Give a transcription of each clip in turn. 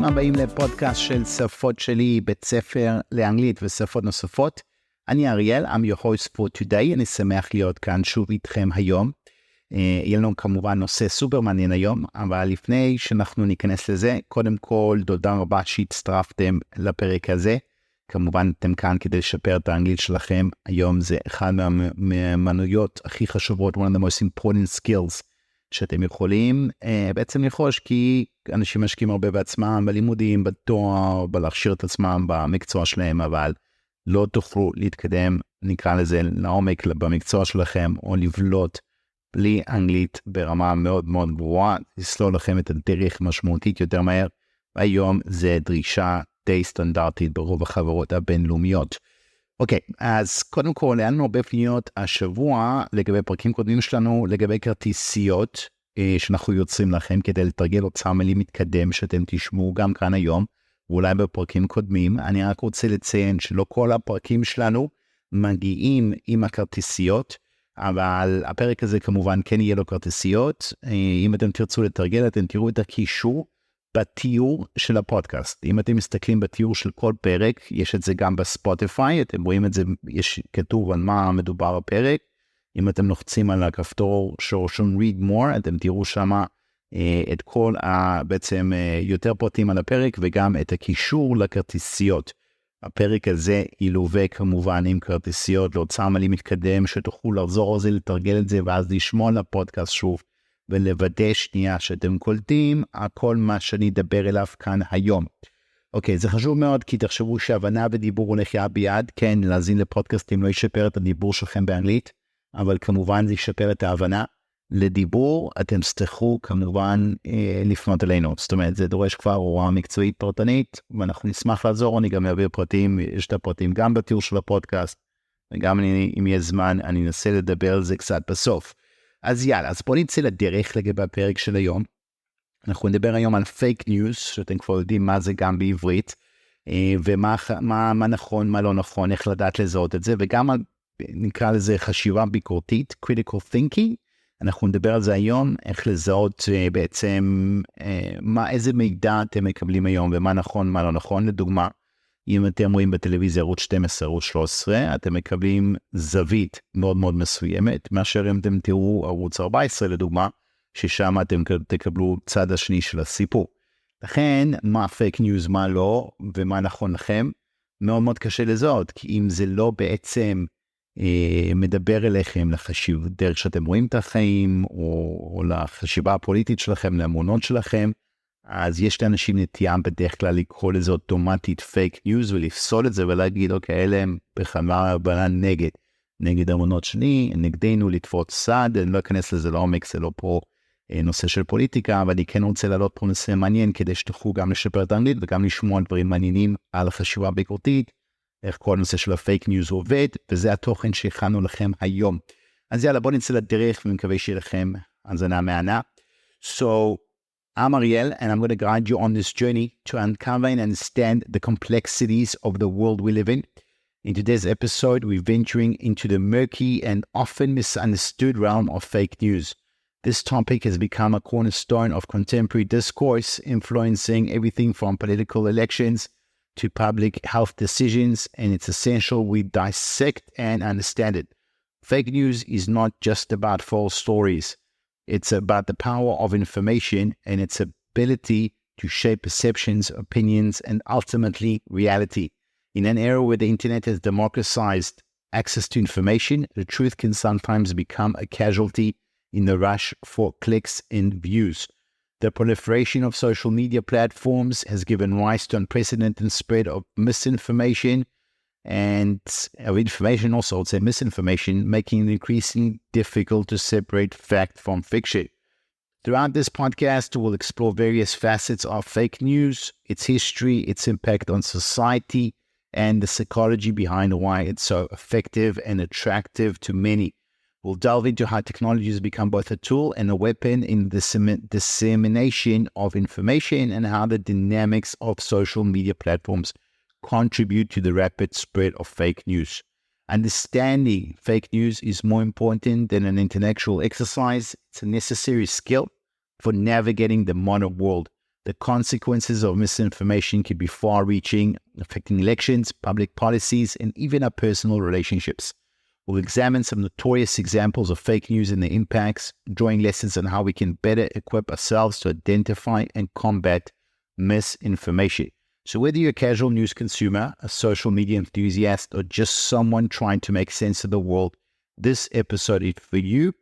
ברוכים הבאים לפודקאסט של שפות-שלי, בית ספר לאנגלית ושפות נוספות. אני אריאל, I'm your host for today, אני שמח להיות כאן שוב איתכם היום. יהיה לנו כמובן נושא סופר מעניין היום, אבל לפני שאנחנו ניכנס לזה, קודם כל תודה רבה שהצטרפתם לפרק הזה. כמובן אתם כאן כדי לשפר את האנגלית שלכם. היום זה אחד מהמנויות הכי חשובות, one of the most important skills שאתם יכולים בעצם לרכוש, כי אנשים משקיעים הרבה בעצמם, בלימודים, בתואר, בלהכשיר את עצמם במקצוע שלהם, אבל לא תוכלו להתקדם, נקרא לזה, לעומק במקצוע שלכם, או לבלוט בלי אנגלית ברמה מאוד מאוד גבוהה, לסלול לכם את הדרך משמעותית יותר מהר, והיום זה דרישה די סטנדרטית ברוב החברות הבינלאומיות. אוקיי, אז קודם כל, היה לנו הרבה פניות השבוע לגבי פרקים קודמים שלנו, לגבי כרטסיות שאנחנו יוצרים לכם כדי לתרגל אוצר מילים מתקדם שאתם תשמעו גם כאן היום, ואולי בפרקים קודמים. אני רק רוצה לציין שלא כל הפרקים שלנו מגיעים עם הכרטסיות, אבל הפרק הזה כמובן כן יהיה לו כרטסיות. אם אתם תרצו לתרגל, אתם תראו את הקישור בתיאור של הפודקאסט. אם אתם מסתכלים בתיאור של כל פרק, יש את זה גם בספוטיפיי, אתם רואים את זה, יש כתוב על מה מדובר הפרק. אם אתם לוחצים על הכפתור שרשום read more, אתם תראו שמה את כל בעצם יותר פרטים על הפרק, וגם את הקישור לכרטסיות. הפרק הזה ילווה כמובן עם כרטסיות לאוצר מילים מתקדם, שתוכלו לחזור על זה, לתרגל את זה, ואז לשמוע לפודקאסט שוב, ולוודא שנייה שאתם קולטים הכל מה שאני אדבר אליו כאן היום. אוקיי, זה חשוב מאוד, כי תחשבו שהבנה ודיבור הולך יד ביד. כן, להאזין לפודקאסטים לא ישפר את הדיבור שלכם באנגלית, אבל כמובן זה ישפר את ההבנה. לדיבור אתם תצטרכו כמובן לפנות אלינו, זאת אומרת זה דורש כבר הוראה מקצועית פרטנית, ואנחנו נשמח לעזור. אני גם אעביר פרטים, יש את הפרטים גם בתיאור של הפודקאסט, וגם אם יהיה זמן אני אנסה לדבר על זה קצת בסוף. אז יאללה, אז בואו נצא לדרך לגבי הפרק של היום. אנחנו נדבר היום על פייק ניוז, שאתם כבר יודעים מה זה גם בעברית, ומה נכון, מה לא נכון, איך לדעת לזהות את זה, וגם על, נקרא לזה חשיבה ביקורתית, critical thinking. אנחנו נדבר על זה היום, איך לזהות בעצם איזה מידע אתם מקבלים היום, ומה נכון, מה לא נכון. לדוגמה, אם אתם רואים בטלוויזיה ערוץ 12, ערוץ 13, אתם מקבלים זווית מאוד מאוד מסוימת, מאשר אם אתם תראו ערוץ 14 לדוגמה, ששם אתם תקבלו צד השני של הסיפור. לכן, מה פייק ניוז, מה לא, ומה נכון לכם, מאוד מאוד קשה לזהות, כי אם זה לא בעצם מדבר אליכם לחשיב דרך שאתם רואים את החיים, או לחשיבה הפוליטית שלכם, לאמונות שלכם, אז יש לאנשים נטייה בדרך כלל לקרוא לזה אוטומטית פייק ניוז, ולפסול את זה ולהגיד, אוקיי, אלה הם בכמה הבנה נגד האמונות שלי, נגדנו, לתפוס צד. אני לא אכנס לזה לעומק, זה לא פה נושא של פוליטיקה, אבל אני כן רוצה להעלות פה נושא מעניין, כדי שתוכלו גם לשפר את האנגלית, וגם לשמוע דברים מעניינים על החשיבה הביקורתית, איך כל הנושא של הפייק ניוז עובד, וזה התוכן שהכנו לכם היום. אז יאללה, בואו נצא לדרך, ומקווה שיהיה לכם האזנה מהנה. So, I'm Ariel, and I'm going to guide you on this journey to uncover and understand the complexities of the world we live in. In today's episode, we're venturing into the murky and often misunderstood realm of fake news. This topic has become a cornerstone of contemporary discourse, influencing everything from political elections to public health decisions, and it's essential we dissect and understand it. Fake news is not just about false stories. It's about the power of information and its ability to shape perceptions, opinions, and ultimately reality. In an era where the internet has democratized access to information, the truth can sometimes become a casualty in the rush for clicks and views. The proliferation of social media platforms has given rise to unprecedented spread of misinformation and of information, also I would say misinformation, making it increasingly difficult to separate fact from fiction. Throughout this podcast, we'll explore various facets of fake news, its history, its impact on society, and the psychology behind why it's so effective and attractive to many. We'll delve into how technology has become both a tool and a weapon in the dissemination of information, and how the dynamics of social media platforms contribute to the rapid spread of fake news. Understanding fake news is more important than an intellectual exercise. It's a necessary skill for navigating the modern world. The consequences of misinformation can be far-reaching, affecting elections, public policies, and even our personal relationships. We'll examine some notorious examples of fake news and their impacts, drawing lessons on how we can better equip ourselves to identify and combat misinformation. So whether you're a casual news consumer, a social media enthusiast, or just someone trying to make sense of the world, this episode is for you.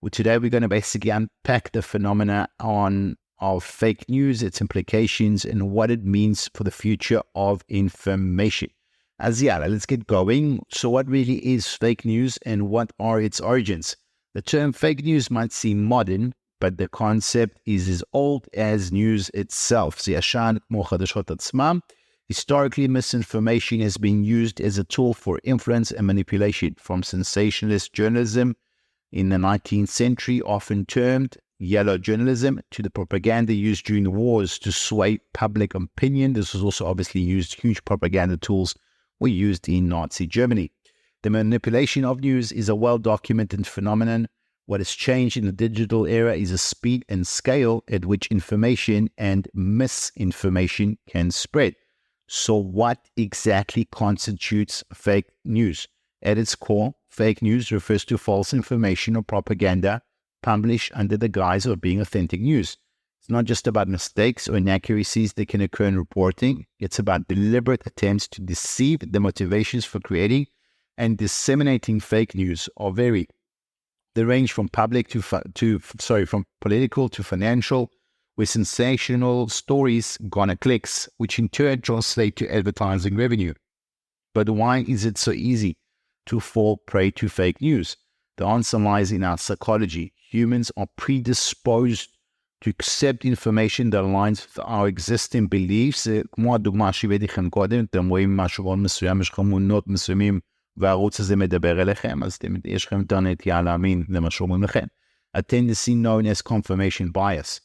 Well, today we're going to basically unpack the phenomena of fake news, its implications, and what it means for the future of information. Let's get going. So what really is fake news and what are its origins? The term fake news might seem modern, but the concept is as old as news itself. Historically, misinformation has been used as a tool for influence and manipulation, from sensationalist journalism in the 19th century, often termed yellow journalism, to the propaganda used during the wars to sway public opinion. This was also obviously used. Huge propaganda tools were used in Nazi Germany. The manipulation of news is a well-documented phenomenon. What has changed in the digital era is the speed and scale at which information and misinformation can spread. So what exactly constitutes fake news? At its core, fake news refers to false information or propaganda published under the guise of being authentic news. It's not just about mistakes or inaccuracies that can occur in reporting. It's about deliberate attempts to deceive. The motivations for creating and disseminating fake news are varied. They range from from political to financial, with sensational stories garner clicks, which in turn translate to advertising revenue. But why is it so easy to fall prey to fake news? The answer lies in our psychology. Humans are predisposed to accept information that aligns with our existing beliefs. כמו הדוגמה שהבאתי לכם קודם, אתם רואים משהו מאוד מסוים, יש לכם אמונות מסוימים, והערוץ הזה מדבר אליכם, אז יש לכם יותר נטייה להאמין למה שאומרים לכם. A tendency known as confirmation bias.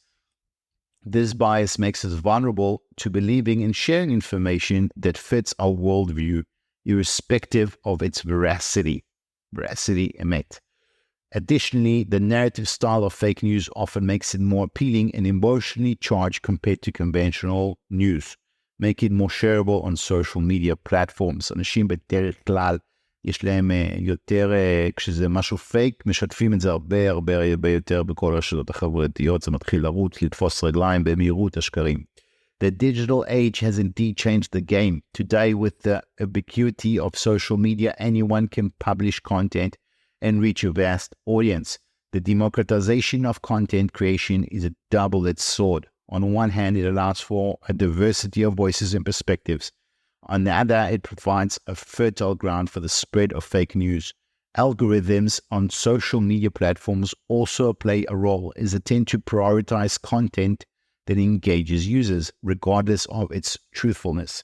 This bias makes us vulnerable to believing and sharing information that fits our worldview, irrespective of its veracity. Veracity, emet. Additionally, the narrative style of fake news often makes it more appealing and emotionally charged compared to conventional news, making it more shareable on social media platforms. אנשים בדרך כלל יש להם יותר, כשזה משהו פייק, משתפים את זה הרבה יותר בכל הרשתות החברתיות, זה מתחיל לרוץ, לתפוס רגליים במהירות השקרים. The digital age has indeed changed the game. Today, with the ubiquity of social media, anyone can publish content and reach a vast audience. The democratization of content creation is a double-edged sword. On one hand, it allows for a diversity of voices and perspectives. On the other, it provides a fertile ground for the spread of fake news. Algorithms on social media platforms also play a role, as they tend to prioritize content that engages users, regardless of its truthfulness.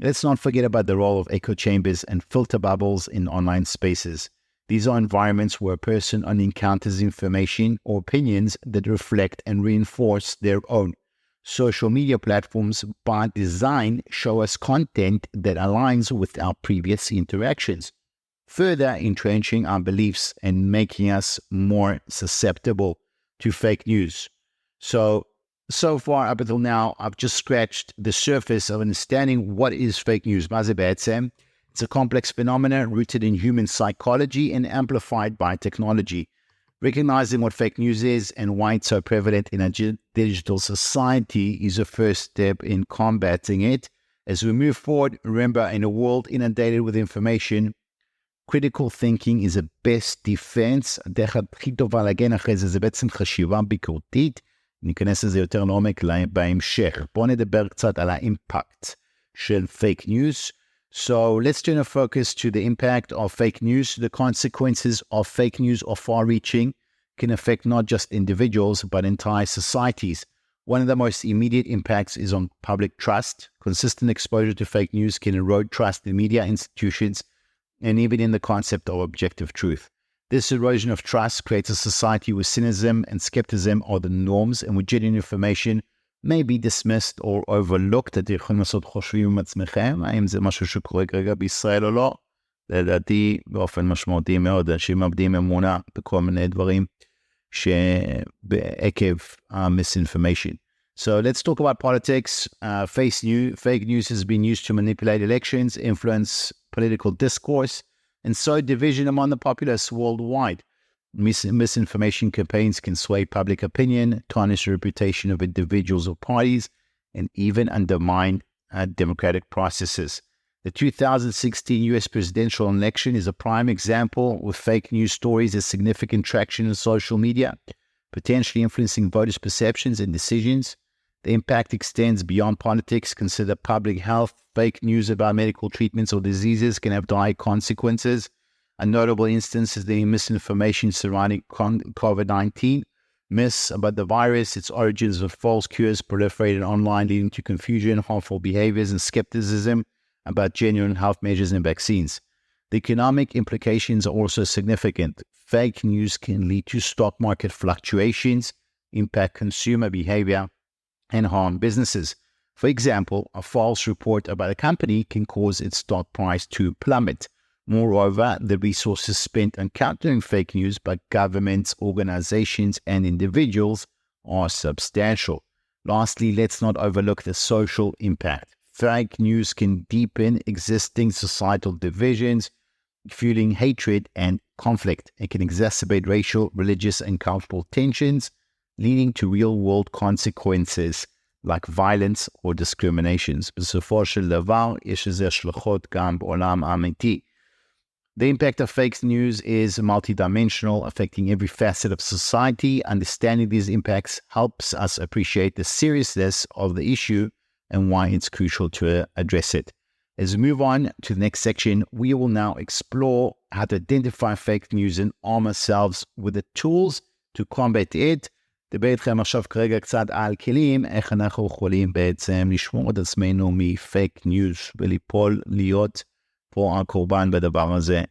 Let's not forget about the role of echo chambers and filter bubbles in online spaces. These are environments where a person only encounters information or opinions that reflect and reinforce their own. Social media platforms, by design, show us content that aligns with our previous interactions, further entrenching our beliefs and making us more susceptible to fake news. So far up until now, I've just scratched the surface of understanding what is fake news. מה זה בעצם? It's a complex phenomenon rooted in human psychology and amplified by technology. Recognizing what fake news is and why it's so prevalent in a digital society is a first step in combating it. As we move forward, remember, in a world inundated with information, critical thinking is the best defense. הדרך הכי טובה להגן אחרי זה בעצם חשיבה ביקורתית. ניכנס לזה יותר לעומק בהמשך. בואו נדבר קצת על האימפקט של fake news. So let's turn our focus to the impact of fake news. The consequences of fake news are far-reaching, can affect not just individuals, but entire societies. One of the most immediate impacts is on public trust. Consistent exposure to fake news can erode trust in media institutions and even in the concept of objective truth. This erosion of trust creates a society where cynicism and skepticism are the norms, and where genuine information may be dismissed or overlooked. אתם יכולים לעשות חושבים עם עצמכם, האם זה משהו שקורה כרגע בישראל או לא? לדעתי, באופן משמעותי מאוד, אנשים מאבדים אמונה בכל מיני דברים שעקב misinformation. So let's talk about politics. Fake news has been used to manipulate elections, influence political discourse, and sow division among the populace worldwide. Misinformation campaigns can sway public opinion, tarnish the reputation of individuals or parties, and even undermine democratic processes. The 2016 US presidential election is a prime example, with fake news stories as significant traction in social media, potentially influencing voters' perceptions and decisions. The impact extends beyond politics. Consider public health. Fake news about medical treatments or diseases can have dire consequences. A notable instance is the misinformation surrounding COVID-19. Myths about the virus, its origins, and false cures proliferated online, leading to confusion, harmful behaviors, and skepticism about genuine health measures and vaccines. The economic implications are also significant. Fake news can lead to stock market fluctuations, impact consumer behavior, and harm businesses. For example, a false report about a company can cause its stock price to plummet. Moreover, the resources spent on countering fake news by governments, organizations, and individuals are substantial. Lastly, let's not overlook the social impact. Fake news can deepen existing societal divisions, fueling hatred and conflict. It can exacerbate racial, religious, and cultural tensions, leading to real-world consequences like violence or discriminations. בסופו של דבר, יש לזה השלכות גם בעולם האמיתי. The impact of fake news is multidimensional, affecting every facet of society. Understanding these impacts helps us appreciate the seriousness of the issue and why it's crucial to address it. As we move on to the next section, we will now explore how to identify fake news and arm ourselves with the tools to combat it. דבר איתכם עכשיו כרגע קצת על כלים, איך אנחנו יכולים בעצם לשמור את עצמנו מפייק ניוז וליפול להיות פה הקורבן בדבר הזה,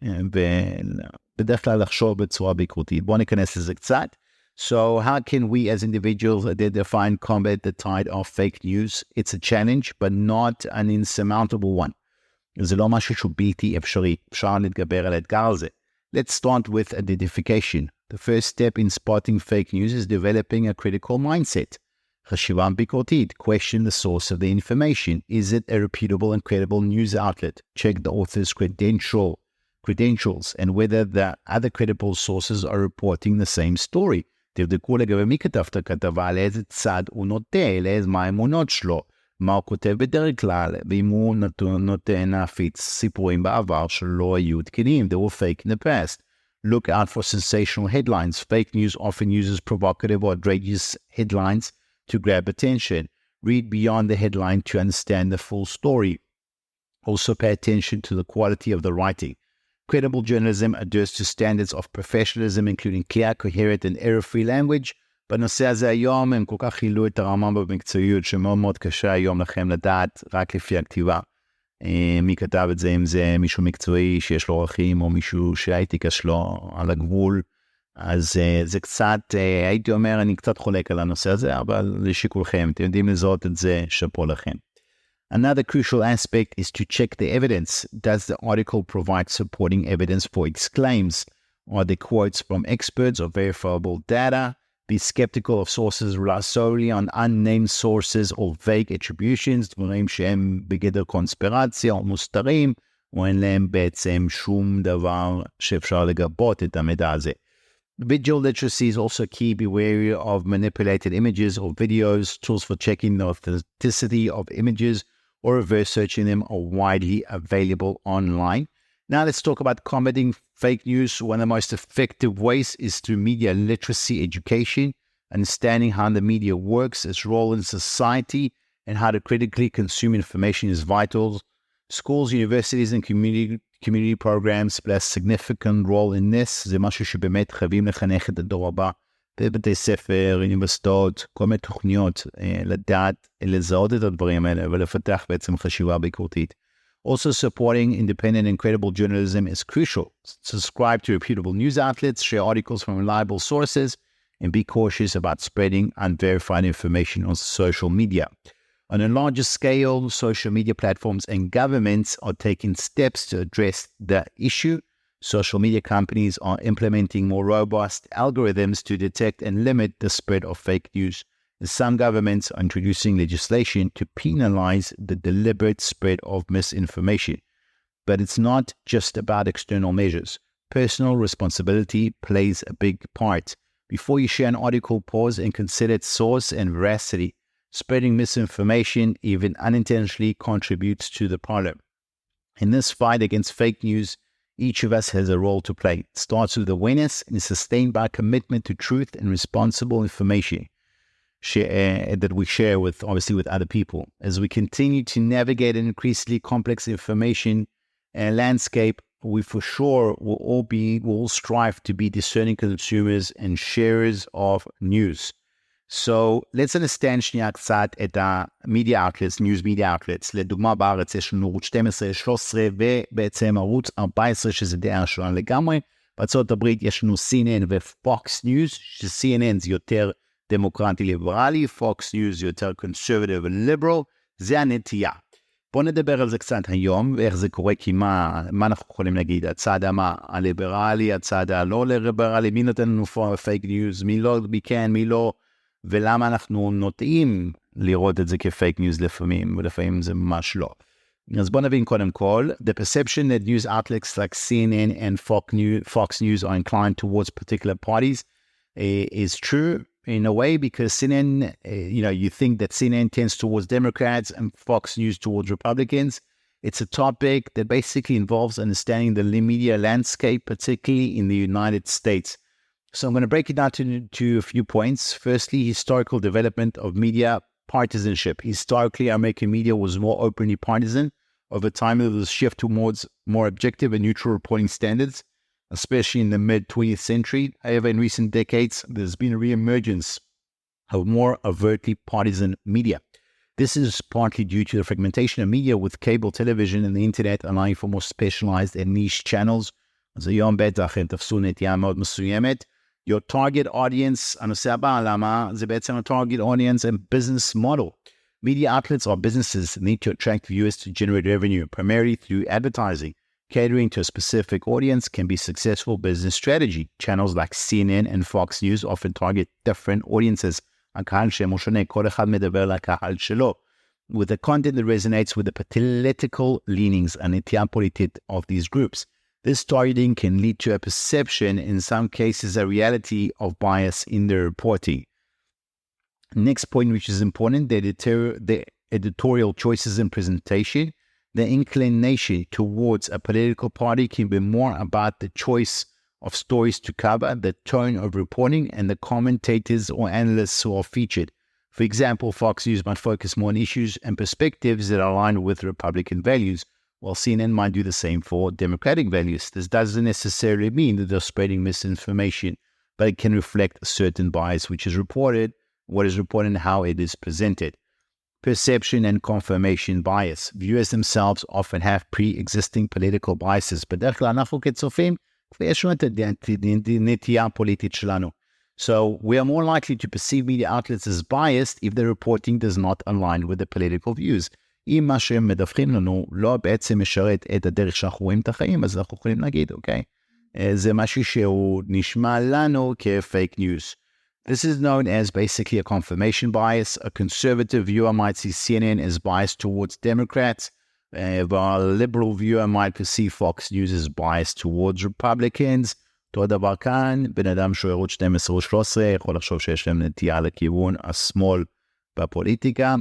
ובדרך כלל לחשוב בצורה ביקורתית. בואו ניכנס לזה קצת. So how can we as individuals identify and combat the tide of fake news? It's a challenge, but not an insurmountable one. זה לא משהו שהוא בלתי אפשרי. אפשר להתגבר על האתגר הזה. Let's start with identification. The first step in spotting fake news is developing a critical mindset. חשיבה ביקורתית. Question the source of the information. Is it a reputable and credible news outlet? Check the author's credentials and whether the other credible sources are reporting the same story. תבדקו לגבי מי כתב את הכתבה, לאיזה צד הוא נוטה, מה האמונות שלו, מה הוא כותב בדרך כלל, ואם הוא נותן להפיץ סיפורים בעבר שלא היו תקינים. They were fake in the past. Look out for sensational headlines. Fake news often uses provocative or outrageous headlines to grab attention. Read beyond the headline to understand the full story. Also pay attention to the quality of the writing. Credible journalism adheres to standards of professionalism, including clear, coherent, and error-free language. בנושא הזה היום הם כל כך חילו את הרמה במקצועיות, שמאוד מאוד קשה היום לכם לדעת רק לפי הכתיבה. מי כתב את זה, אם זה מישהו מקצועי שיש לו ערכים, או מישהו שהאתיקה שלו על הגבול. אז זה קצת, הייתי אומר, אני קצת חולק על הנושא הזה, אבל לשיקולכם, אתם יודעים לזהות את זה, שפו לכם. Another crucial aspect is to check the evidence. Does the article provide supporting evidence for its claims? Are there quotes from experts or verifiable data? Be skeptical of sources rely solely on unnamed sources or vague attributions, דברים שהם בגדר קונספירציה או מוסתרים, או אין להם בעצם שום דבר שאפשר לגבות את המידע הזה. Visual literacy is also key. Be wary of manipulated images or videos. Tools for checking the authenticity of images or reverse searching them are widely available online. Now let's talk about combating fake news. One of the most effective ways is through media literacy education, understanding how the media works, its role in society, and how to critically consume information is vital. Schools, universities, and community programs play a significant role in this. זה משהו שבאמת חייבים לחנך את הדור הבא. בבתי ספר, אוניברסיטאות, כל מיני תוכניות, לדעת, לזהות את הדברים האלה, ולפתח בעצם חשיבה ביקורתית. Also, supporting independent and credible journalism is crucial. Subscribe to reputable news outlets, share articles from reliable sources, and be cautious about spreading unverified information on social media. On a larger scale, social media platforms and governments are taking steps to address the issue. Social media companies are implementing more robust algorithms to detect and limit the spread of fake news. Some governments are introducing legislation to penalize the deliberate spread of misinformation. But it's not just about external measures. Personal responsibility plays a big part. Before you share an article, pause and consider its source and veracity. Spreading misinformation, even unintentionally, contributes to the problem. In this fight against fake news, each of us has a role to play. It starts with awareness and is sustained by a commitment to truth and responsible information that we share with other people. As we continue to navigate an increasingly complex information landscape, we for sure will all strive to be discerning consumers and sharers of news. So let's understand שנייה קצת את ה-media outlets, news media outlets. לדוגמה בארץ יש לנו ערוץ 12, 13 ובעצם ערוץ 14 שזה דעה שונה לגמרי. בארצות הברית יש לנו CNN ו-Fox News, ש-CNN זה יותר דמוקרטי ליברלי, Fox News זה יותר conservative וליברל, זה הנטייה. בואו נדבר על זה קצת היום, ואיך זה קורה, כי מה אנחנו יכולים להגיד? הצד הליברלי, הצד הלא ליברלי, מי נותן לנו פייק ניוז, מי לא, מי כן, מי לא, ולמה אנחנו נוטים לראות את זה כפייק ניוז לפעמים, ולפעמים זה ממש לא. אז בואו נבין קודם כל, the perception that news outlets like CNN and Fox News are inclined towards particular parties is true in a way, because CNN, you think that CNN tends towards Democrats and Fox News towards Republicans. It's a topic that basically involves understanding the media landscape, particularly in the United States. So I'm going to break it down to a few points. Firstly, historical development of media partisanship. Historically, American media was more openly partisan. Over time, there was a shift towards more objective and neutral reporting standards, especially in the mid-20th century. However, in recent decades, there's been a re-emergence of more overtly partisan media. This is partly due to the fragmentation of media with cable television and the internet allowing for more specialized and niche channels. אז היום בטח הם תפסו נטייה מאוד מסוימת. Your target audience, הנושא הבא, למה? זה בעצם a target audience and business model. Media outlets or businesses need to attract viewers to generate revenue, primarily through advertising. Catering to a specific audience can be a successful business strategy. Channels like CNN and Fox News often target different audiences. הקהל שהם שונה, כל אחד מדבר לקהל שלו. With the content that resonates with the political leanings and הנטייה הפוליטית of these groups. This targeting can lead to a perception, in some cases a reality, of bias in the reporting. Next point, which is important, the editorial choices and presentation. The inclination towards a political party can be more about the choice of stories to cover, the tone of reporting, and the commentators or analysts who are featured. For example, Fox News might focus more on issues and perspectives that align with Republican values, while CNN might do the same for Democratic values. This doesn't necessarily mean that they're spreading misinformation, but it can reflect a certain bias what is reported, and how it is presented. Perception and confirmation bias. Viewers themselves often have pre-existing political biases, בדרך כלל אנחנו כצופים, יש לנו את הנטייה הפוליטית שלנו. So we are more likely to perceive media outlets as biased if the reporting does not align with the political views. אם מה שהם מדווחים לנו לא בעצם משרת את הדרך שאנחנו רואים את החיים, אז אנחנו יכולים להגיד, אוקיי, זה משהו שהוא נשמע לנו כפייק ניוז. This is known as basically a confirmation bias. A conservative viewer might see CNN as biased towards Democrats, while a liberal viewer might perceive Fox News as biased towards Republicans. אותו דבר כאן, בן אדם שהוא ערוץ 12 או 13, יכול לחשוב שיש להם נטייה לכיוון השמאל בפוליטיקה.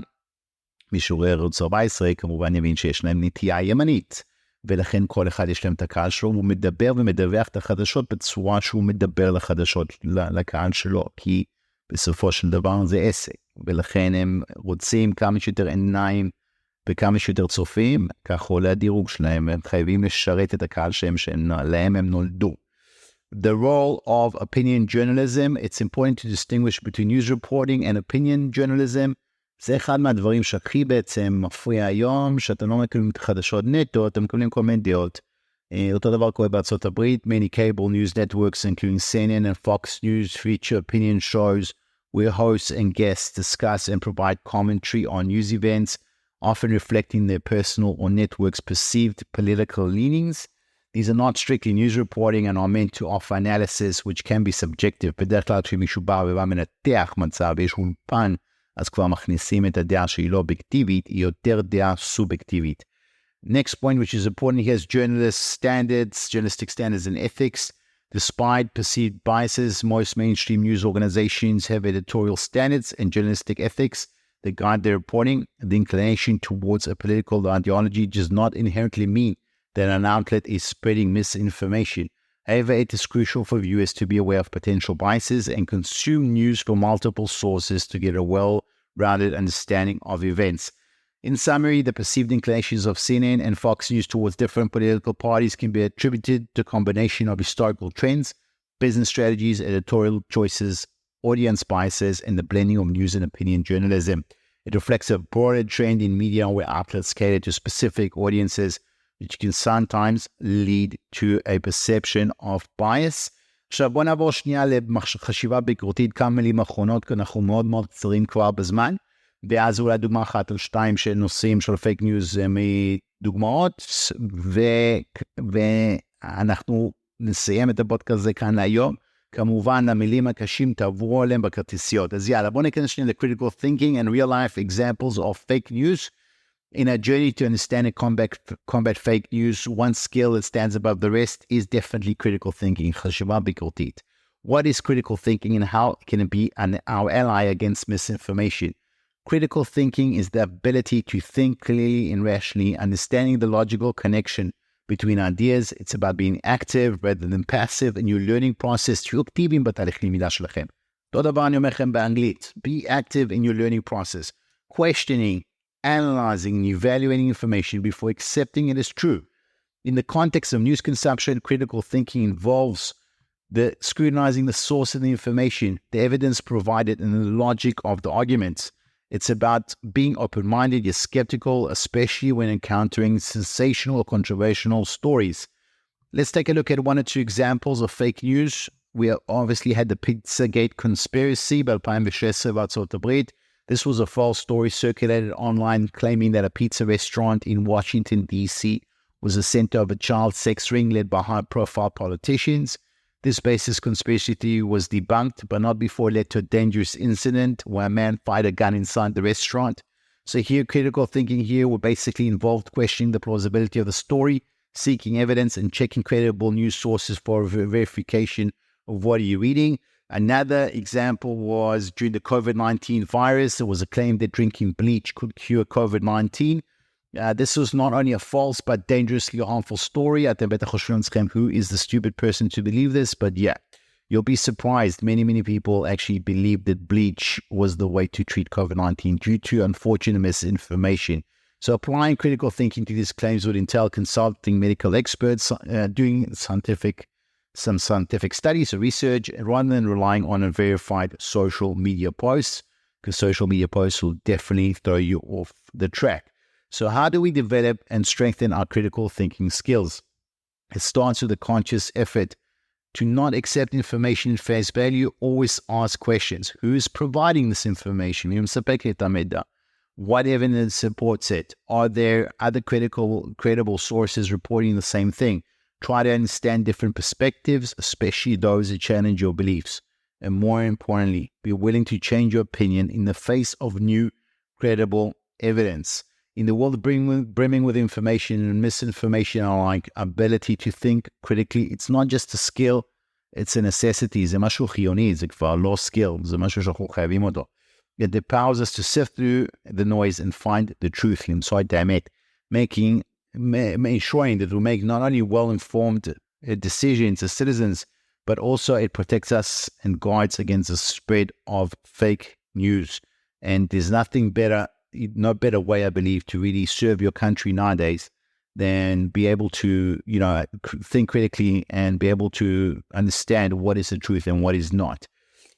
מי שרואה ערוץ 14 כמובן יבין שיש להם נטייה ימנית, ולכן כל אחד יש להם את הקהל שלו, הוא מדבר ומדווח את החדשות בצורה שהוא מדבר לחדשות, לקהל שלו, כי בסופו של דבר זה עסק, ולכן הם רוצים כמה שיותר עיניים וכמה שיותר צופים, כך עולה הדירוג שלהם, הם חייבים לשרת את הקהל להם הם נולדו. The role of opinion journalism, it's important to distinguish between news reporting and opinion journalism. זה אחד מהדברים שהכי בעצם מפריע היום, שאתם לא מקבלים חדשות נטו, אתם מקבלים כל מיני דעות. אותו דבר קורה בארצות הברית, many cable news networks, including CNN and Fox News, feature opinion shows where hosts and guests discuss and provide commentary on news events, often reflecting their personal or network's perceived political leanings. These are not strictly news reporting and are meant to offer analysis, which can be subjective. בדרך כלל כשמישהו בא ומנתח מצב, יש אולפן, אז כבר מכניסים את הדעה שהיא לא אובייקטיבית, היא יותר דעה סובייקטיבית. Next point, which is important here, is journalistic standards and ethics. Despite perceived biases, most mainstream news organizations have editorial standards and journalistic ethics that guide their reporting. The inclination towards a political ideology does not inherently mean that an outlet is spreading misinformation. However, it is crucial for viewers to be aware of potential biases and consume news from multiple sources to get a well-rounded understanding of events. In summary, the perceived inclinations of CNN and Fox News towards different political parties can be attributed to a combination of historical trends, business strategies, editorial choices, audience biases, and the blending of news and opinion journalism. It reflects a broader trend in media where outlets cater to specific audiences, which can sometimes lead to a perception of bias. עכשיו בוא נעבור שנייה לחשיבה ביקורתית, כמה מילים אחרונות, כי אנחנו מאוד מאוד קצרים כבר בזמן. ואז אולי דוגמה אחת או שתיים של נושאים של פייק ניוז מדוגמאות, ואנחנו נסיים את הפודקאסט הזה כאן היום. כמובן, המילים הקשים תעברו עליהם בכרטסיות. אז יאללה, בואו ניכנס שנייה ל-critical thinking and real life examples of fake news. In a journey to understand and combat fake news, one skill that stands above the rest is definitely critical thinking, חשיבה ביקורתית. What is critical thinking and how can it be our ally against misinformation? Critical thinking is the ability to think clearly and rationally, understanding the logical connection between ideas. It's about being active rather than passive in your learning process. תהיו אקטיביים בתהליך למידה שלכם. אותו דבר אני אומר לכם באנגלית. Be active in your learning process. Questioning, analyzing, and evaluating information before accepting it as true. In the context of news consumption, critical thinking involves the scrutinizing the source of the information, the evidence provided, and the logic of the arguments. It's about being open-minded, yet skeptical, especially when encountering sensational or controversial stories. Let's take a look at one or two examples of fake news. We obviously had the Pizzagate conspiracy ב-2016 בארצות הברית. This was a false story circulated online claiming that a pizza restaurant in Washington, D.C. was the center of a child sex ring led by high-profile politicians. This baseless conspiracy theory was debunked, but not before it led to a dangerous incident where a man fired a gun inside the restaurant. So here, critical thinking here would basically involve questioning the plausibility of the story, seeking evidence, and checking credible news sources for verification of what you're reading. Another example was during the COVID-19 virus, there was a claim that drinking bleach could cure COVID-19. This was not only a false but dangerously harmful story. אתם בטח חושבים לעצמכם, who is the stupid person to believe this? But yeah, you'll be surprised. Many people actually believed that bleach was the way to treat COVID-19 due to unfortunate misinformation. So applying critical thinking to these claims would entail consulting medical experts, doing some scientific studies or research, rather than relying on unverified social media posts, because social media posts will definitely throw you off the track. So how do we develop and strengthen our critical thinking skills? It starts with a conscious effort to not accept information at face value. Always ask questions. Who is providing this information? What evidence supports it? Are there other credible sources reporting the same thing? Try to understand different perspectives, especially those that challenge your beliefs. And more importantly, be willing to change your opinion in the face of new credible evidence. In the world brimming with information and misinformation, like ability to think critically, it's not just a skill, it's a necessity. זה משהו חיוני, זה כבר לא skill, זה משהו שאנחנו חייבים אותו. It empowers us to sift through the noise and find the truth, למצוא את האמת, ensuring that we make not only well-informed decisions as citizens, but also it protects us and guards against the spread of fake news. And there's no better way, I believe, to really serve your country nowadays than be able to, think critically and be able to understand what is the truth and what is not.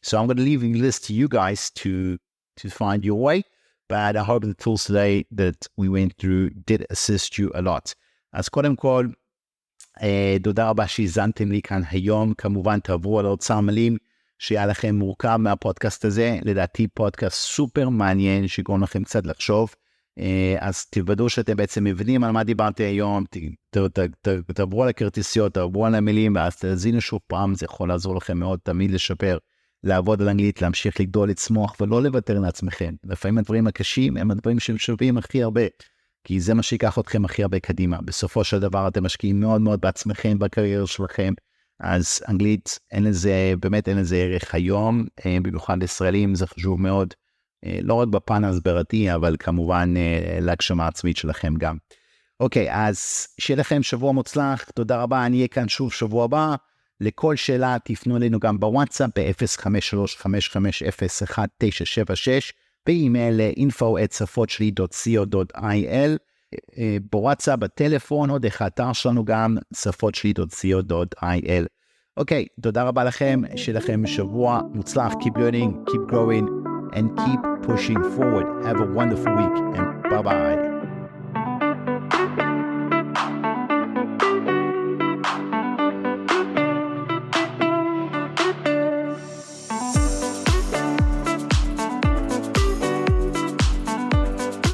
So I'm going to leave the list to you guys to find your way, but I hope the tools today that we went through did assist you a lot. אז קודם כל, תודה רבה שהזנתם לי כאן היום. כמובן תעברו על האוצר מילים, שיהיה לכם מורכב מהפודקאסט הזה. לדעתי פודקאסט סופר מעניין, שגורם לכם קצת לחשוב. אז תוודאו שאתם בעצם מבינים על מה דיברתי היום, תעברו על לכרטסיות, תעברו על המילים, ואז תאזינו שוב פעם, זה יכול לעזור לכם מאוד תמיד לשפר לעבוד על אנגלית, להמשיך לגדול, לצמוח, ולא לוותר לעצמכם. לפעמים הדברים הקשים הם הדברים שהם שווים הכי הרבה, כי זה מה שיקח אתכם הכי הרבה קדימה. בסופו של דבר אתם משקיעים מאוד מאוד בעצמכם, בקריירה שלכם, אז אנגלית באמת אין לזה ערך היום, במיוחד לישראלים זה חשוב מאוד, לא רק בפן ההסברתי, אבל כמובן להגשמה עצמית שלכם גם. אוקיי, אז שיהיה לכם שבוע מוצלח, תודה רבה, אני אהיה כאן שוב שבוע הבא, לכל שאלה תפנו אלינו גם בוואטסאפ ב-053-550-1976, באימייל info@שפות-שלי.co.il, בוואטסאפ, בטלפון, או דרך האתר שלנו גם, שפות-שלי.co.il. אוקיי, תודה רבה לכם, שיהיה לכם שבוע מוצלח, keep learning, keep growing, and keep pushing forward. Have a wonderful week, and bye-bye.